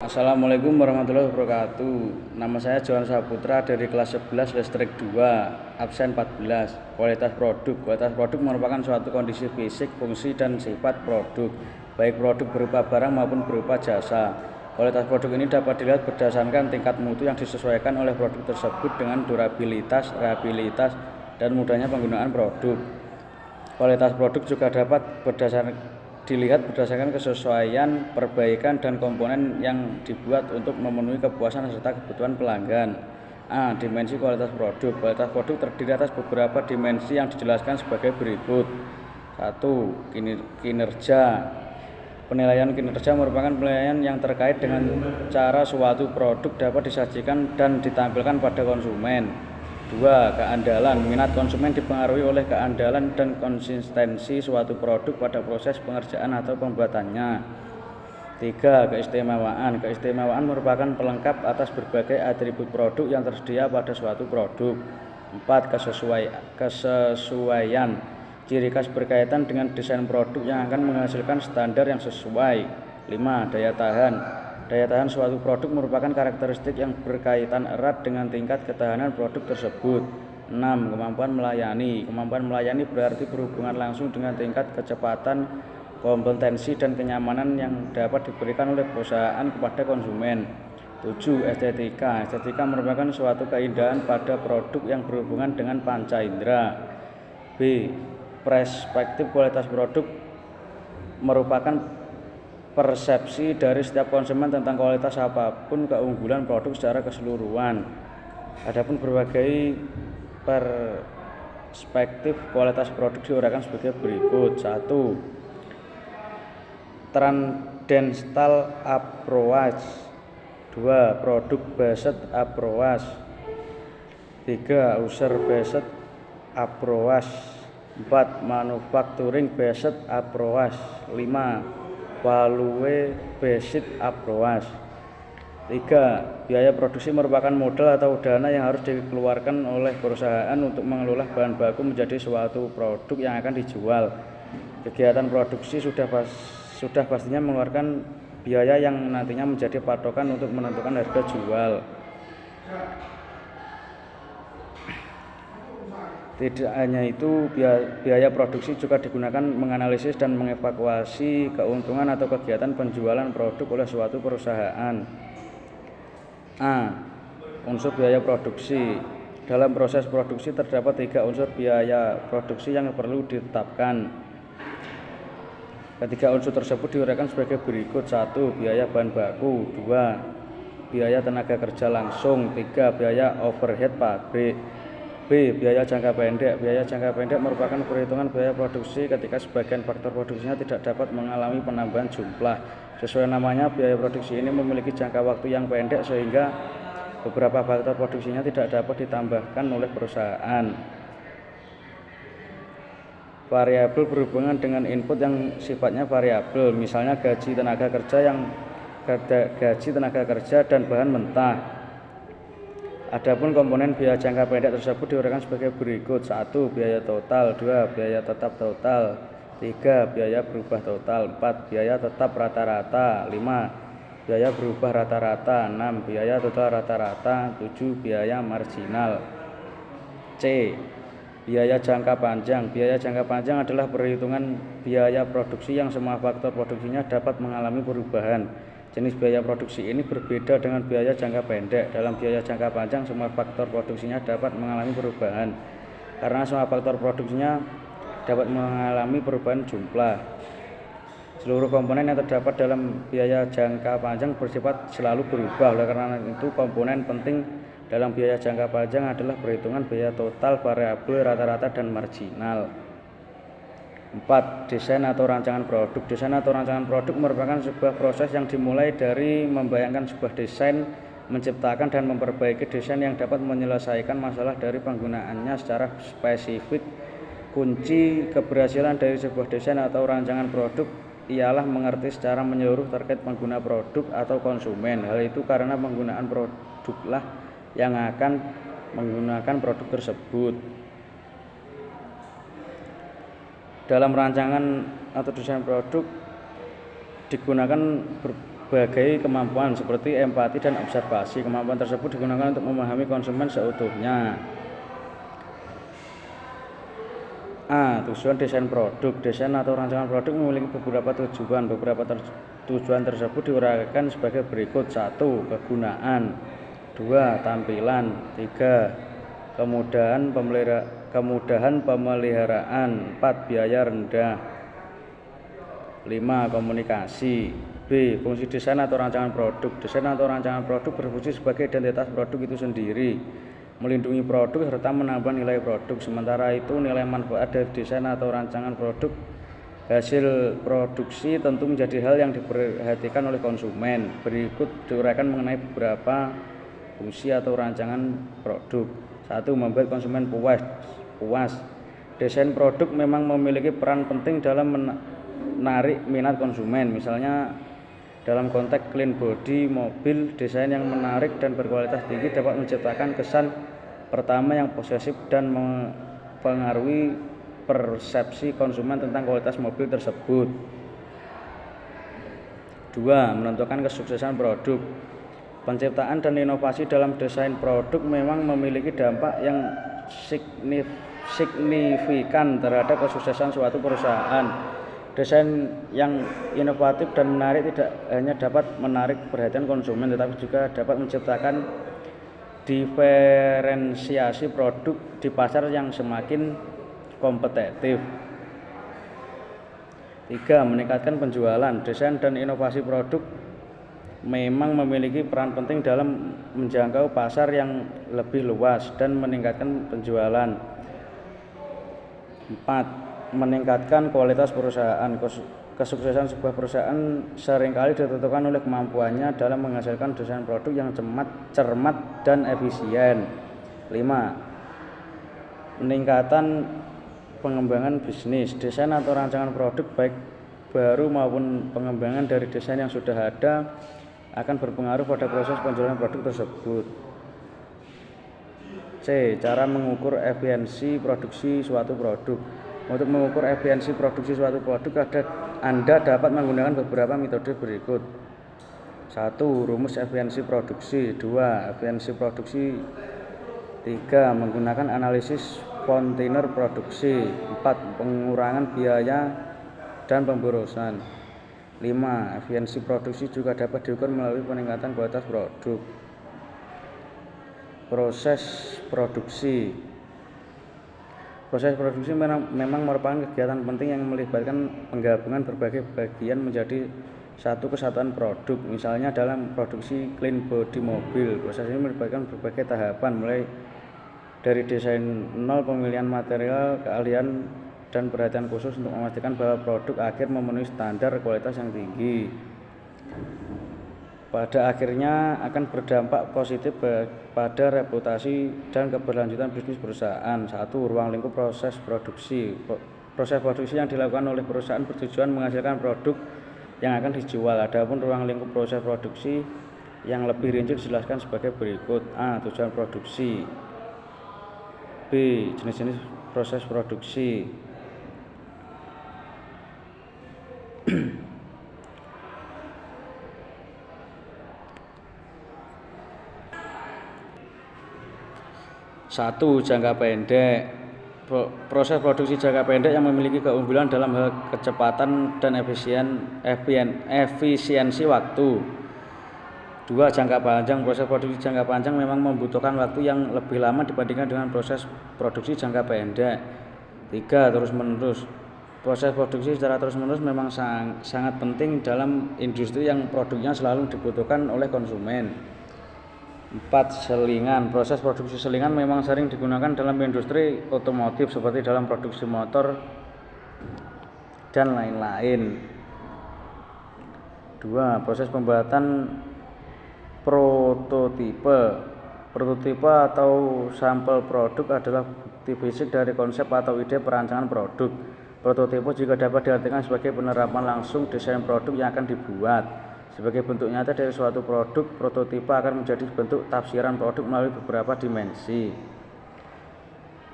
Assalamualaikum warahmatullahi wabarakatuh. Nama saya Johan Saputra dari kelas 11 listrik 2, absen 14. Kualitas produk. Kualitas produk merupakan suatu kondisi fisik, fungsi, dan sifat produk, baik produk berupa barang maupun berupa jasa. Kualitas produk ini dapat dilihat berdasarkan tingkat mutu yang disesuaikan oleh produk tersebut dengan durabilitas, reliabilitas, dan mudahnya penggunaan produk. Kualitas produk juga dapat dilihat berdasarkan kesesuaian, perbaikan, dan komponen yang dibuat untuk memenuhi kepuasan serta kebutuhan pelanggan. Dimensi kualitas produk. Kualitas produk terdiri atas beberapa dimensi yang dijelaskan sebagai berikut. 1. Kinerja. Penilaian kinerja merupakan penilaian yang terkait dengan cara suatu produk dapat disajikan dan ditampilkan pada konsumen. 2. Keandalan. Minat konsumen dipengaruhi oleh keandalan dan konsistensi suatu produk pada proses pengerjaan atau pembuatannya. 3. Keistimewaan. Keistimewaan merupakan pelengkap atas berbagai atribut produk yang tersedia pada suatu produk. 4. Kesesuaian. Ciri khas berkaitan dengan desain produk yang akan menghasilkan standar yang sesuai. 5. Daya tahan. Daya tahan suatu produk merupakan karakteristik yang berkaitan erat dengan tingkat ketahanan produk tersebut. 6. Kemampuan melayani. Kemampuan melayani berarti berhubungan langsung dengan tingkat kecepatan, kompetensi, dan kenyamanan yang dapat diberikan oleh perusahaan kepada konsumen. 7. Estetika. Estetika merupakan suatu keindahan pada produk yang berhubungan dengan panca indera. B. Perspektif. Kualitas produk merupakan persepsi dari setiap konsumen tentang kualitas apapun keunggulan produk secara keseluruhan. Adapun berbagai perspektif kualitas produk diuraikan sebagai berikut. 1. Transcendental approach. 2. Product based approach. 3. User based approach. 4. Manufacturing based approach. 5. Value based approach. 3. Biaya produksi merupakan modal atau dana yang harus dikeluarkan oleh perusahaan untuk mengelola bahan baku menjadi suatu produk yang akan dijual. Kegiatan produksi sudah pastinya mengeluarkan biaya yang nantinya menjadi patokan untuk menentukan harga jual. Tidak hanya itu, biaya produksi juga digunakan menganalisis dan mengevaluasi keuntungan atau kegiatan penjualan produk oleh suatu perusahaan. Unsur biaya produksi. Dalam proses produksi terdapat 3 unsur biaya produksi yang perlu ditetapkan. Ketiga unsur tersebut diuraikan sebagai berikut. 1. Biaya bahan baku. 2. Biaya tenaga kerja langsung. 3. Biaya overhead pabrik. B. Biaya jangka pendek. Biaya jangka pendek merupakan perhitungan biaya produksi ketika sebagian faktor produksinya tidak dapat mengalami penambahan jumlah. Sesuai namanya, biaya produksi ini memiliki jangka waktu yang pendek sehingga beberapa faktor produksinya tidak dapat ditambahkan oleh perusahaan. Variabel berhubungan dengan input yang sifatnya variabel, misalnya gaji tenaga kerja dan bahan mentah. Adapun komponen biaya jangka pendek tersebut diuraikan sebagai berikut. 1. Biaya total. 2. Biaya tetap total. 3. Biaya berubah total. 4. Biaya tetap rata-rata. 5. Biaya berubah rata-rata. 6. Biaya total rata-rata. 7. Biaya marginal. C. Biaya jangka panjang. Biaya jangka panjang adalah perhitungan biaya produksi yang semua faktor produksinya dapat mengalami perubahan. Jenis biaya produksi ini berbeda dengan biaya jangka pendek. Dalam biaya jangka panjang, semua faktor produksinya dapat mengalami perubahan. Karena semua faktor produksinya dapat mengalami perubahan jumlah. Seluruh komponen yang terdapat dalam biaya jangka panjang bersifat selalu berubah. Oleh karena itu, komponen penting dalam biaya jangka panjang adalah perhitungan biaya total, variabel, rata-rata, dan marginal. 4. Desain atau rancangan produk. Desain atau rancangan produk merupakan sebuah proses yang dimulai dari membayangkan sebuah desain, menciptakan dan memperbaiki desain yang dapat menyelesaikan masalah dari penggunaannya secara spesifik. Kunci keberhasilan dari sebuah desain atau rancangan produk ialah mengerti secara menyeluruh terkait pengguna produk atau konsumen. Hal itu karena penggunaan produklah yang akan menggunakan produk tersebut. Dalam rancangan atau desain produk digunakan berbagai kemampuan seperti empati dan observasi. Kemampuan tersebut digunakan untuk memahami konsumen seutuhnya. A. Tujuan desain produk. Desain atau rancangan produk memiliki beberapa tujuan. Beberapa tujuan tersebut diuraikan sebagai berikut. 1. Kegunaan. 2. Tampilan. 3. Kemudahan pemeliharaan. 4. Biaya rendah. 5. Komunikasi. B. Fungsi desain atau rancangan produk. Desain atau rancangan produk berfungsi sebagai identitas produk itu sendiri, melindungi produk serta menambah nilai produk. Sementara itu nilai manfaat dari desain atau rancangan produk hasil produksi tentu menjadi hal yang diperhatikan oleh konsumen. Berikut diuraikan mengenai beberapa fungsi atau rancangan produk. 1. Membuat konsumen puas. Desain produk memang memiliki peran penting dalam menarik minat konsumen. Misalnya dalam konteks clean body mobil, desain yang menarik dan berkualitas tinggi dapat menciptakan kesan pertama yang posesif dan mempengaruhi persepsi konsumen tentang kualitas mobil tersebut. 2. Menentukan kesuksesan produk. Penciptaan dan inovasi dalam desain produk memang memiliki dampak yang signifikan terhadap kesuksesan suatu perusahaan. Desain yang inovatif dan menarik tidak hanya dapat menarik perhatian konsumen, tetapi juga dapat menciptakan diferensiasi produk di pasar yang semakin kompetitif. 3. Meningkatkan penjualan. Desain dan inovasi produk memang memiliki peran penting dalam menjangkau pasar yang lebih luas dan meningkatkan penjualan. 4. Meningkatkan kualitas perusahaan. Kesuksesan sebuah perusahaan seringkali ditentukan oleh kemampuannya dalam menghasilkan desain produk yang cermat dan efisien. 5. Meningkatan pengembangan bisnis. Desain atau rancangan produk baik baru maupun pengembangan dari desain yang sudah ada akan berpengaruh pada proses penjualan produk tersebut. C. Cara mengukur efisiensi produksi suatu produk. Untuk mengukur efisiensi produksi suatu produk, Anda dapat menggunakan beberapa metode berikut. 1. Rumus efisiensi produksi. 2. Efisiensi produksi. 3. Menggunakan analisis kontainer produksi. 4. Pengurangan biaya dan pemborosan. 5. Efisiensi produksi juga dapat diukur melalui peningkatan kualitas produk. Proses produksi. Proses produksi memang merupakan kegiatan penting yang melibatkan penggabungan berbagai bagian menjadi satu kesatuan produk. Misalnya dalam produksi clean body mobil, proses ini melibatkan berbagai tahapan, mulai dari desain nol, pemilihan material, keahlian, dan perhatian khusus untuk memastikan bahwa produk akhir memenuhi standar kualitas yang tinggi. Pada akhirnya akan berdampak positif pada reputasi dan keberlanjutan bisnis perusahaan. 1. Ruang lingkup proses produksi. Proses produksi yang dilakukan oleh perusahaan bertujuan menghasilkan produk yang akan dijual. Adapun ruang lingkup proses produksi yang lebih rinci dijelaskan sebagai berikut. A. Tujuan produksi. B. Jenis-jenis proses produksi. 1. Jangka pendek. Proses produksi jangka pendek yang memiliki keunggulan dalam hal kecepatan dan efisiensi waktu. 2. Jangka panjang. Proses produksi jangka panjang memang membutuhkan waktu yang lebih lama dibandingkan dengan proses produksi jangka pendek. 3. Terus-menerus. Proses produksi secara terus-menerus memang sangat penting dalam industri yang produknya selalu dibutuhkan oleh konsumen. 4. Selingan. Proses produksi selingan memang sering digunakan dalam industri otomotif seperti dalam produksi motor dan lain-lain. 2. Proses pembuatan prototipe. Prototipe atau sampel produk adalah bukti fisik dari konsep atau ide perancangan produk. Prototipe juga dapat diartikan sebagai penerapan langsung desain produk yang akan dibuat. Sebagai bentuk nyata dari suatu produk, prototipe akan menjadi bentuk tafsiran produk melalui beberapa dimensi.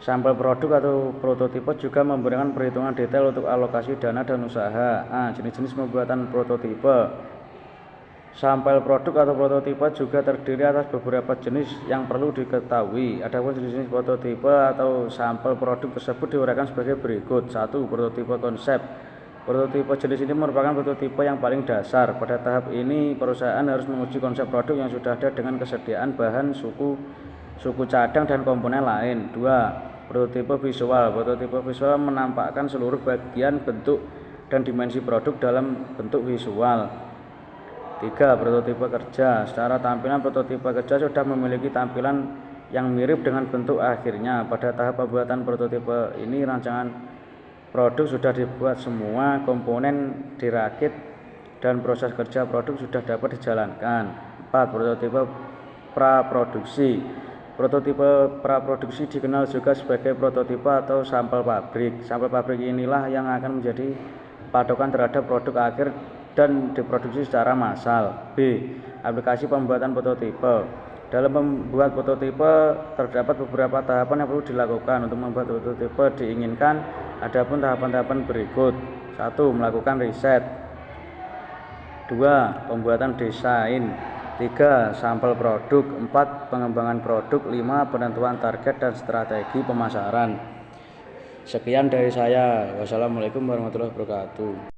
Sampel produk atau prototipe juga memberikan perhitungan detail untuk alokasi dana dan usaha. A. Jenis-jenis pembuatan prototipe. Sampel produk atau prototipe juga terdiri atas beberapa jenis yang perlu diketahui. Adapun jenis prototipe atau sampel produk tersebut diuraikan sebagai berikut. 1. Prototipe konsep. Prototipe jenis ini merupakan prototipe yang paling dasar. Pada tahap ini, perusahaan harus menguji konsep produk yang sudah ada dengan kesediaan bahan, suku cadang, dan komponen lain. 2. Prototipe visual. Prototipe visual menampakkan seluruh bagian, bentuk, dan dimensi produk dalam bentuk visual. 3. Prototipe kerja. Secara tampilan, prototipe kerja sudah memiliki tampilan yang mirip dengan bentuk akhirnya. Pada tahap pembuatan prototipe ini, rancangan produk sudah dibuat, semua komponen dirakit, dan proses kerja produk sudah dapat dijalankan. 4. Prototipe praproduksi. Prototipe praproduksi dikenal juga sebagai prototipe atau sampel pabrik. Sampel pabrik inilah yang akan menjadi patokan terhadap produk akhir dan diproduksi secara massal. B. Aplikasi pembuatan prototipe. Dalam membuat prototipe terdapat beberapa tahapan yang perlu dilakukan. Untuk membuat prototipe diinginkan adapun tahapan-tahapan berikut. 1. Melakukan riset. 2. Pembuatan desain. 3. Sampel produk. 4. Pengembangan produk. 5. Penentuan target dan strategi pemasaran. Sekian dari saya. Wassalamualaikum warahmatullahi wabarakatuh.